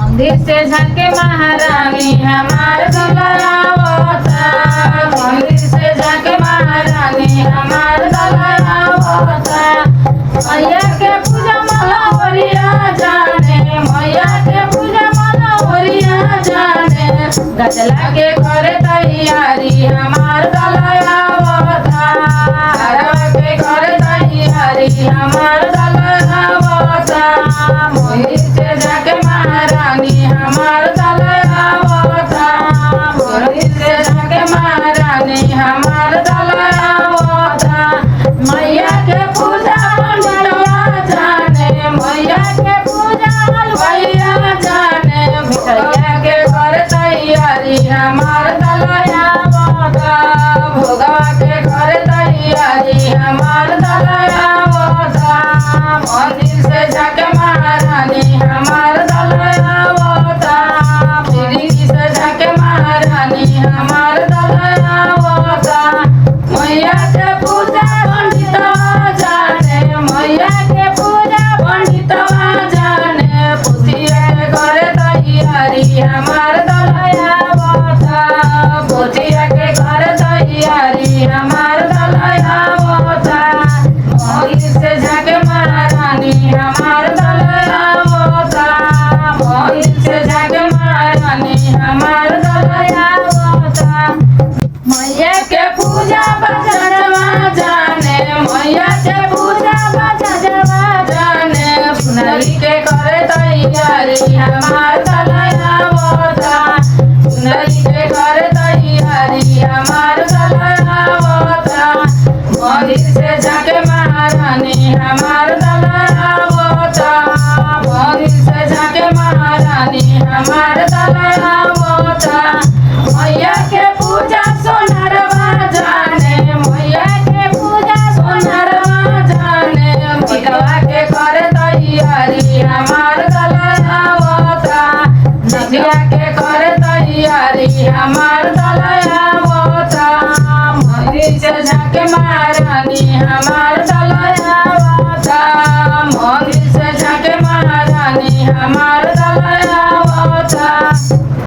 मंदिर से झाके महारानी हमार दुल्हनावता। मंदिर से झाके महारानी हमार दुल्हनावता। मैया के पूजा मनोहरिया जाने, मैया के पूजा मनोहरिया जाने। गजला के करे तैयारी हमार दुल्हनावता। हरवा के करे तैयारी हमार दुल्हनावता। मंदिर से झाके महारानी हमार दुल्हनावता। मंदिर से झाके महारानी हमार दुल्हनावता। मैया के पूजा पंडितवा जाने, मैया के पूजा हलवाइया जाने। मिठाइया के कर तैयारी हमार दुल्हनावता। भोगवा के कर तैयारी हमार दुल्हनावता। मंदिर से झाके महारानी हमार दुल्हनावता। खिड़की से झाके महारानी हमार दुल्हनावता। मैया के पूजा पंडितवा जाने, मैया के पूजा पंडितवा जाने। पुतिया के करे तैयारी हमार दुल्हनावता। पुतिया के करे तैयारी हमार दुल्हनावता। मंदिर से झाके महारानी हमार दुल्हनावता। मंदिर से झाके महारानी हमार दुल्हनावता। मैया के पूजा बजरवा जाने, मैया के पूजा बजरवा जाने। सुनरी के करे तैयारी हमार दुल्हनावता। सुनरी के करे तैयारी हमार दुल्हनावता। मंदिर से झाके महारानी हमार दुल्हनावता। मंदिर से झाके महारानी हमार दुल्हनावता। मैया के पूजा सोनरवा जाने, मैया के पूजा सोनरवा जाने। मिठवा के करे तैयारी हमार दुल्हनावता। नदिया के करे तैयारी हमार दुल्हनावता। मंदिर से झाके महारानी हमार दुल्हनावता।